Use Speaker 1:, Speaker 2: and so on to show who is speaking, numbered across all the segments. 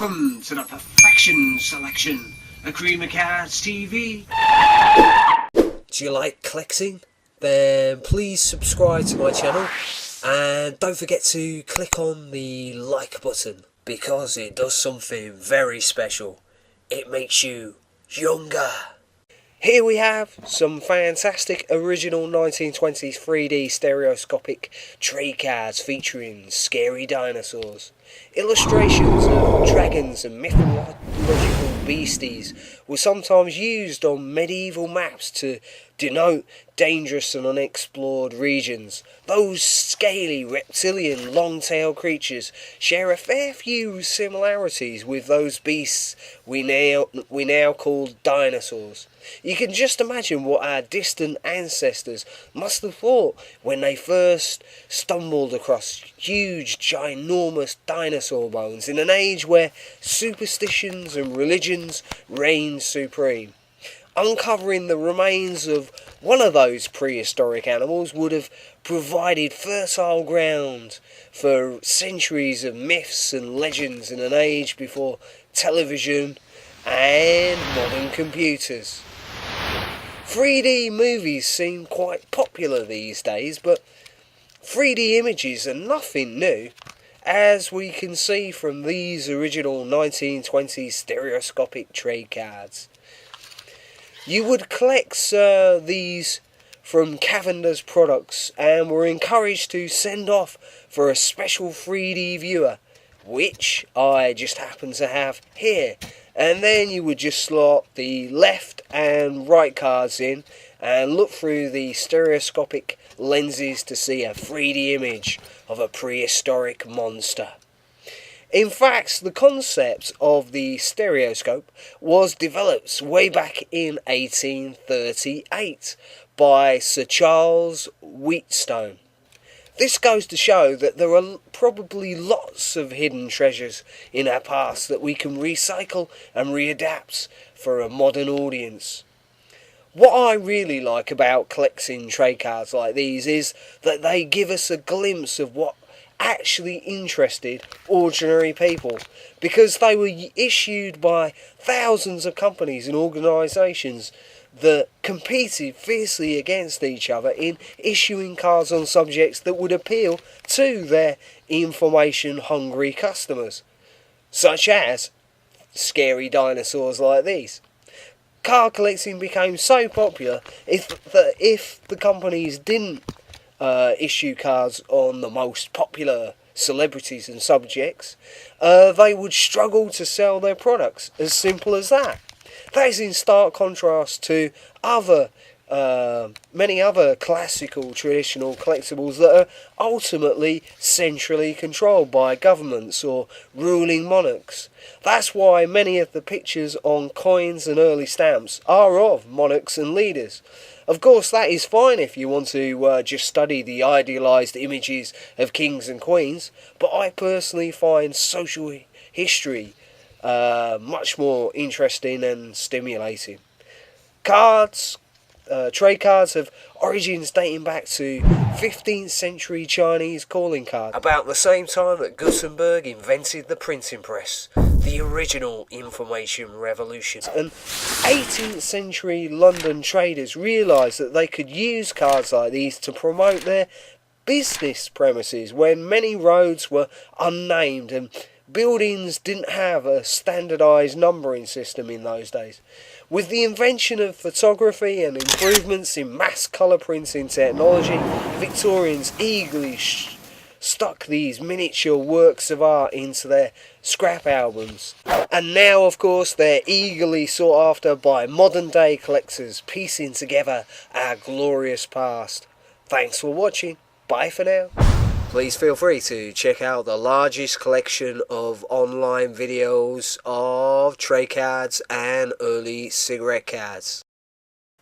Speaker 1: Welcome to the Perfection Selection, a Cream of Cards TV.
Speaker 2: Do you like collecting? Then please subscribe to my channel and don't forget to click on the like button because it does something very special. It makes you younger. Here we have some fantastic original 1920s 3D stereoscopic trade cards featuring scary dinosaurs. Illustrations of dragons and mythological beasties were sometimes used on medieval maps to denote dangerous and unexplored regions. Those scaly reptilian long-tailed creatures share a fair few similarities with those beasts we now call dinosaurs. You can just imagine what our distant ancestors must have thought when they first stumbled across huge, ginormous dinosaur bones in an age where superstitions and religions reigned supreme. Uncovering the remains of one of those prehistoric animals would have provided fertile ground for centuries of myths and legends in an age before television and modern computers. 3D movies seem quite popular these days, but 3D images are nothing new, as we can see from these original 1920s stereoscopic trade cards. You would collect these from Cavender's products and were encouraged to send off for a special 3D viewer, which I just happen to have here. And then you would just slot the left and right cards in and look through the stereoscopic lenses to see a 3D image of a prehistoric monster. In fact, the concept of the stereoscope was developed way back in 1838 by Sir Charles Wheatstone. This goes to show that there are probably lots of hidden treasures in our past that we can recycle and readapt for a modern audience. What I really like about collecting trade cards like these is that they give us a glimpse of what actually interested ordinary people, because they were issued by thousands of companies and organisations that competed fiercely against each other in issuing cards on subjects that would appeal to their information-hungry customers, such as scary dinosaurs like these. Card collecting became so popular that if the companies didn't issue cards on the most popular celebrities and subjects, they would struggle to sell their products. As simple as that. That is in stark contrast to many other classical traditional collectibles that are ultimately centrally controlled by governments or ruling monarchs. That's why many of the pictures on coins and early stamps are of monarchs and leaders. Of course, that is fine if you want to just study the idealised images of kings and queens, but I personally find social history much more interesting and stimulating. Trade cards have origins dating back to 15th century Chinese calling cards, about the same time that Gutenberg invented the printing press, the original information revolution. And 18th century London traders realised that they could use cards like these to promote their business premises when many roads were unnamed and buildings didn't have a standardised numbering system in those days. With the invention of photography and improvements in mass colour printing technology, Victorians eagerly stuck these miniature works of art into their scrap albums. And now, of course, they're eagerly sought after by modern day collectors piecing together our glorious past. Thanks for watching. Bye for now. Please feel free to check out the largest collection of online videos of trade cards and early cigarette cards.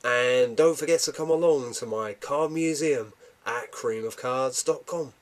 Speaker 2: And don't forget to come along to my card museum at creamofcards.com.